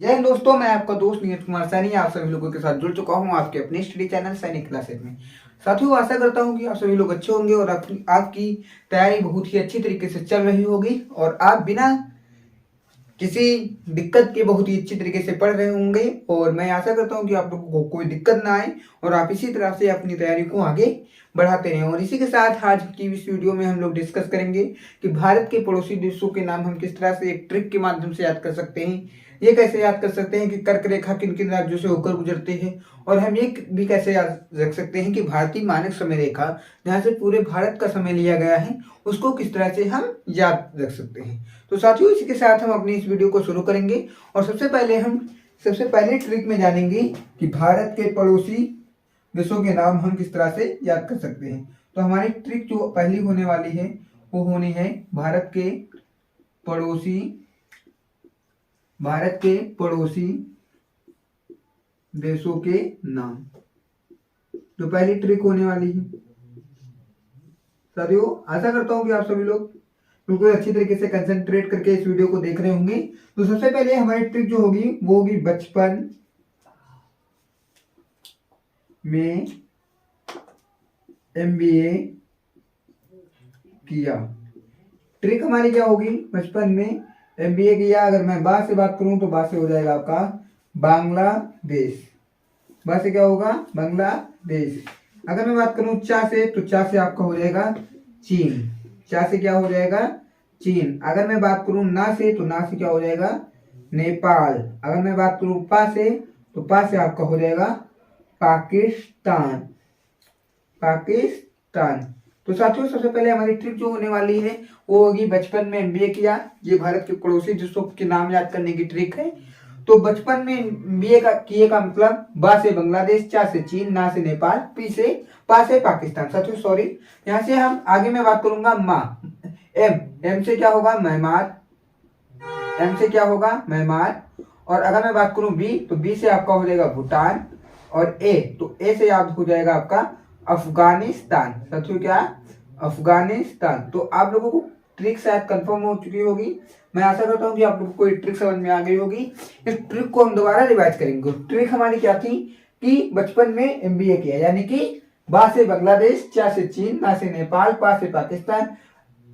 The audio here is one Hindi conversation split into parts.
जय हिंद दोस्तों, मैं आपका दोस्त नियत कुमार सैनी आप सभी लोगों के साथ जुड़ चुका हूं आपके अपने स्टडी चैनल सैनिक क्लासेस में। साथियों, आशा करता हूं कि आप सभी लोग अच्छे होंगे और आपकी तैयारी बहुत ही अच्छी तरीके से चल रही होगी और आप बिना किसी दिक्कत के बहुत ही अच्छी तरीके से पढ़ रहे होंगे। और मैं आशा करता हूं कि आप लोगों को कोई दिक्कत ना आए और आप इसी तरह से अपनी तैयारी को आगे बढ़ाते रहें। और इसी के साथ आज की इस वीडियो में हम लोग डिस्कस करेंगे कि भारत के पड़ोसी देशों के नाम हम किस तरह से एक ट्रिक के माध्यम से याद कर सकते हैं। ये कैसे याद कर सकते हैं कि कर्क रेखा किन किन राज्यों से होकर गुजरते हैं। और हम ये भी कैसे याद रख सकते हैं कि भारतीय मानक समय रेखा जहाँ से पूरे भारत का समय लिया गया है उसको किस तरह से हम याद रख सकते हैं। तो साथियों, इसी के साथ हम अपनी इस वीडियो को शुरू करेंगे और सबसे पहले ट्रिक में जानेंगे कि भारत के पड़ोसी देशों के नाम हम किस तरह से याद कर सकते हैं। तो हमारी ट्रिक जो पहली होने वाली है वो होनी है भारत के पड़ोसी देशों के नाम। जो पहली ट्रिक होने वाली है, साथियों आशा करता हूं कि आप सभी लोग बिल्कुल अच्छी तरीके से कंसंट्रेट करके इस वीडियो को देख रहे होंगे। तो सबसे पहले हमारी ट्रिक जो होगी वो होगी बचपन में एमबीए किया। ट्रिक हमारी क्या होगी, बचपन में एमबीए किया। अगर मैं बा से बात करूं तो बा से हो जाएगा आपका बांग्लादेश। बा से क्या होगा, बांग्लादेश। अगर मैं बात करूं चा से तो चा से आपका हो जाएगा चीन। चा से क्या हो जाएगा, चीन। अगर मैं बात करूं ना से तो ना से क्या हो जाएगा, नेपाल। अगर मैं बात करूं पा से तो पा से आपका हो जाएगा पाकिस्तान। तो साथियों, सबसे पहले हमारी ट्रिक जो होने वाली है वो होगी बचपन में एमबीए किया। ये भारत के पड़ोसी देशों के नाम याद करने की ट्रिक है। तो बचपन में एमबीए किए का मतलब बा से बांग्लादेश, चा से चीन, ना से नेपाल, पा से पाकिस्तान। साथियों सॉरी, यहाँ से हम आगे मैं बात करूंगा माँ। एम से क्या होगा, म्यांमार। एम से क्या होगा, म्यांमार। और अगर मैं बात करूं बी तो बी से आपका हो जाएगा भूटान। और ए तो ए से याद हो जाएगा आपका अफगानिस्तान। साथियों क्या, अफगानिस्तान। तो आप लोगों को ट्रिक शायद कंफर्म हो चुकी होगी। मैं आशा करता हूँ कि आप लोगों को ये ट्रिक समझ में आ गई होगी। इस ट्रिक को हम दोबारा रिवाइज करेंगे। ट्रिक हमारी क्या थी कि बचपन में एमबीए किया, यानी कि बा से बांग्लादेश, चा से चीन, ना से नेपाल, पा से पाकिस्तान,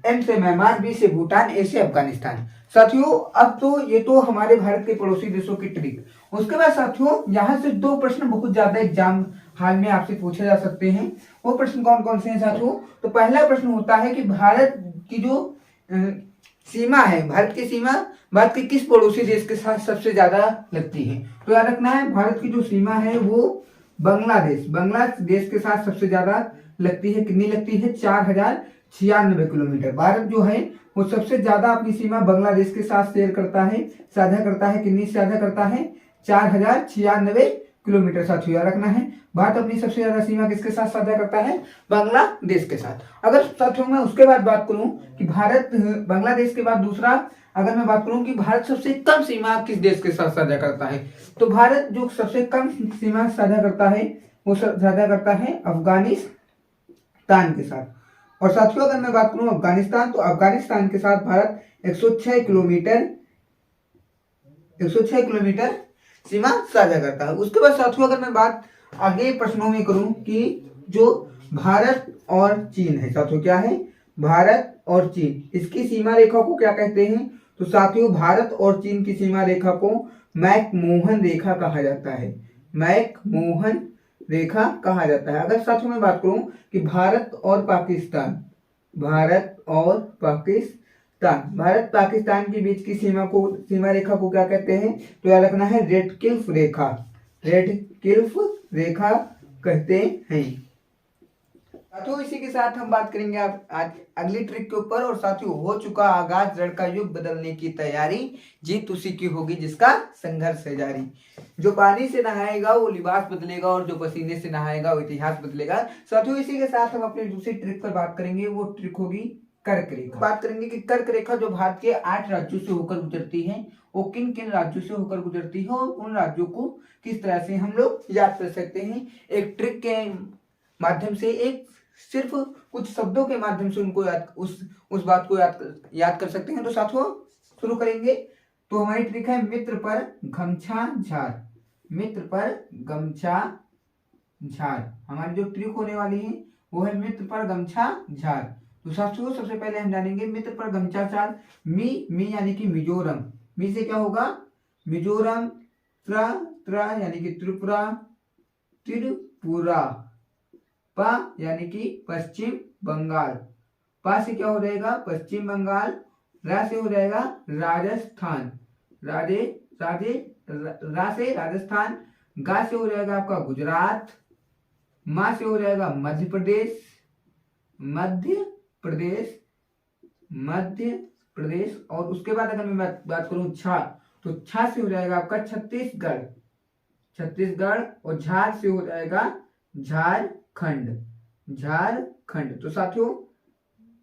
एम से म्यांमार, बी से भूटान, ए से अफगानिस्तान। साथियों अब तो ये तो हमारे भारत के पड़ोसी देशों की ट्रिक। उसके बाद साथियों यहाँ से दो प्रश्न बहुत ज्यादा एग्जाम हाल में आपसे पूछे जा सकते हैं। वो प्रश्न कौन कौन से हैं साथियों। तो पहला प्रश्न होता है कि भारत की जो सीमा है, भारत की सीमा भारत के किस पड़ोसी देश के साथ सबसे ज्यादा लगती है। तो याद रखना है, भारत की जो सीमा है वो बांग्लादेश के साथ सबसे ज्यादा लगती है। कितनी लगती है, 4096 किलोमीटर। भारत जो है वो सबसे ज्यादा अपनी सीमा बांग्लादेश के साथ शेयर करता है, साझा करता है। कितनी साझा करता है, 4096 किलोमीटर। साथियों याद रखना है, भारत अपनी सबसे ज्यादा सीमा किसके साथ साझा करता है, बांग्लादेश के साथ। अगर साथियों मैं उसके बाद बात करूं कि भारत बांग्लादेश के बाद दूसरा, अगर मैं बात करूं कि भारत सबसे कम सीमा किस देश के साथ साझा करता है, तो भारत जो सबसे कम सीमा साझा करता है वो साझा करता है अफगानिस्तान के साथ। और साथियों अगर मैं बात करूं अफगानिस्तान, तो अफगानिस्तान के साथ भारत 106 किलोमीटर सीमा साझा करता है। उसके बाद साथियों अगर मैं बात आगे प्रश्नों में करूं कि जो भारत और चीन है, साथियों क्या है, भारत और चीन, इसकी सीमा रेखा को क्या कहते हैं। तो साथियों भारत और चीन की सीमा रेखा को मैकमोहन रेखा कहा जाता है। मैकमोहन रेखा कहा जाता है। अगर साथियों मैं बात करूं कि भारत पाकिस्तान के बीच की सीमा रेखा को क्या कहते हैं। तो याद रखना है, रेड क्लिफ रेखा कहते हैं। साथियों इसी के साथ हम बात करेंगे आज अगली ट्रिक के ऊपर। और साथियों हो चुका आगाज, रण का युग बदलने की तैयारी, जीत उसी की होगी जिसका संघर्ष है जारी। जो पानी से नहाएगा वो लिबास बदलेगा और जो पसीने से नहाएगा वो इतिहास बदलेगा। साथियों इसी के साथ हम अपनी दूसरी ट्रिक पर बात करेंगे। वो ट्रिक होगी कर्क रेखा। बात करेंगे कि कर्क रेखा जो भारत के 8 राज्यों से होकर गुजरती है वो किन किन राज्यों से होकर गुजरती है और उन राज्यों को किस तरह से हम लोग याद कर सकते हैं एक ट्रिक के माध्यम से, एक सिर्फ कुछ शब्दों के माध्यम से उनको उस बात को याद कर सकते हैं। तो साथियों शुरू करेंगे तो हमारी ट्रिक है मित्र पर गमछा झार, मित्र पर गमछा झार। हमारी जो ट्रिक होने वाली है वो है मित्र पर गमछा झार। तो साथियों सबसे पहले हम जानेंगे मित्र पर गमछा झार। मी यानी कि मिजोरम, मी से क्या होगा मिजोरम, त्रा यानी कि त्रिपुरा, त्रिपुरा, पा यानी कि पश्चिम बंगाल, पा से क्या हो जाएगा पश्चिम बंगाल, रा से हो जाएगा राजस्थान, रा से राजस्थान, गा से हो जाएगा आपका गुजरात, मा से हो जाएगा मध्य प्रदेश, मध्य प्रदेश, मध्य प्रदेश। और उसके बाद अगर मैं बात करूं छा, तो छा से हो जाएगा आपका छत्तीसगढ़, छत्तीसगढ़। और झार से हो जाएगा झारखंड, झारखंड। तो साथियों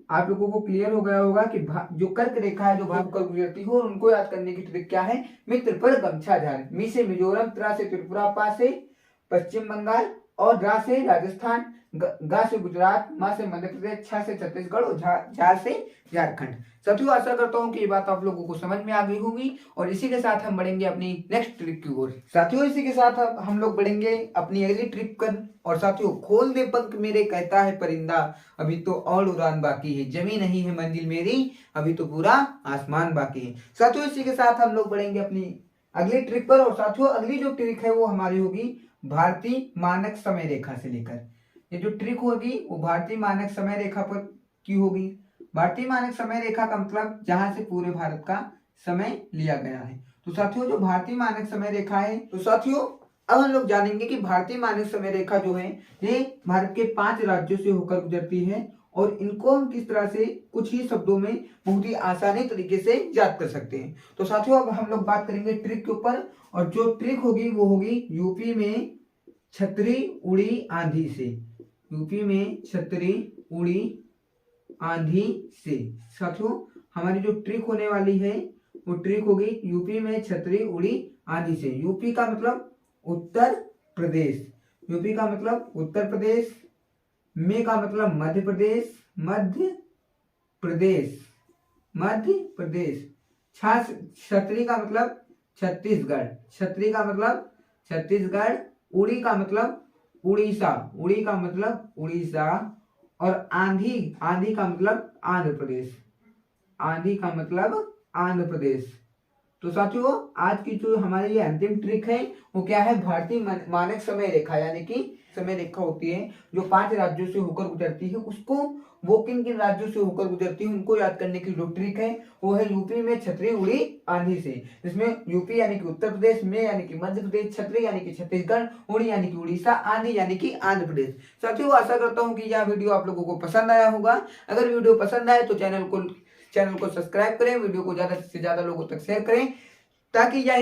आप लोगों को क्लियर हो गया होगा कि जो कर्क रेखा है जो भाग कर गुजरती हो उनको याद करने की ट्रिक क्या है, मित्र पर गमछा झार। मी से मिजोरम, त्रा से त्रिपुरा, पा से पश्चिम बंगाल, और रा से राजस्थान, गा से गुजरात, मा से मध्य प्रदेश, छा से छत्तीसगढ़ और झार से झारखंड। साथियों आशा करता हूँ कि ये बात आप लोगों को समझ में आ गई होगी और इसी के साथ हम बढ़ेंगे अपनी नेक्स्ट ट्रिक की ओर। साथियों इसी के साथ अब हम लोग बढ़ेंगे अपनी अगली ट्रिक कर। और साथियों खोल दे पंख मेरे कहता है परिंदा, अभी तो और उड़ान बाकी है, जमी नहीं है मंजिल मेरी, अभी तो पूरा आसमान बाकी है। साथियों इसी के साथ हम लोग बढ़ेंगे अपनी अगली ट्रिक पर। और साथियों अगली जो ट्रिक है वो हमारी होगी भारतीय मानक समय रेखा से लेकर। ये जो ट्रिक होगी वो भारतीय मानक समय रेखा पर की होगी। भारतीय मानक समय रेखा का मतलब जहां से पूरे भारत का समय लिया गया है। तो साथियों जो भारतीय मानक समय रेखा है, तो साथियों अब हम लोग जानेंगे कि भारतीय मानक समय रेखा जो है ये भारत के 5 राज्यों से होकर गुजरती है और इनको हम किस तरह से कुछ ही शब्दों में बहुत ही आसानी तरीके से याद कर सकते हैं। तो साथियों अब हम लोग बात करेंगे ट्रिक के ऊपर, और जो ट्रिक होगी वो होगी यूपी में छतरी उड़ी आंधी से, यूपी में छतरी उड़ी आंधी से। साथियों हमारी जो ट्रिक होने वाली है वो ट्रिक होगी यूपी में छतरी उड़ी आंधी से। यूपी का मतलब उत्तर प्रदेश, यूपी का मतलब उत्तर प्रदेश, में का मतलब मध्य प्रदेश, मध्य प्रदेश, मध्य प्रदेश। छतरी का मतलब छत्तीसगढ़, छतरी का मतलब छत्तीसगढ़। उड़ी का मतलब उड़ीसा, उड़ी का मतलब उड़ीसा। और आंधी, आंधी का मतलब आंध्र प्रदेश, आंधी का मतलब आंध्र प्रदेश। तो साथियों आज की जो हमारी ये अंतिम ट्रिक है वो क्या है, भारतीय मानक समय रेखा, यानी कि समय रेखा होती है जो 5 राज्यों से होकर गुजरती है, उसको वो किन किन राज्यों से होकर गुजरती है उनको याद करने की जो ट्रिक है वो है यूपी में छतरी उड़ी आंधी से। इसमें यूपी यानी कि उत्तर प्रदेश, में यानी कि मध्य प्रदेश, छतरी यानी कि छत्तीसगढ़, उड़ी यानी कि उड़ीसा, आंधी यानी कि आंध्र प्रदेश। साथियों आशा करता हूँ कि यह वीडियो आप लोगों को पसंद आया होगा। अगर वीडियो पसंद आए तो चैनल को सब्सक्राइब करें, वीडियो को ज्यादा से ज्यादा लोगों तक शेयर करें ताकि यह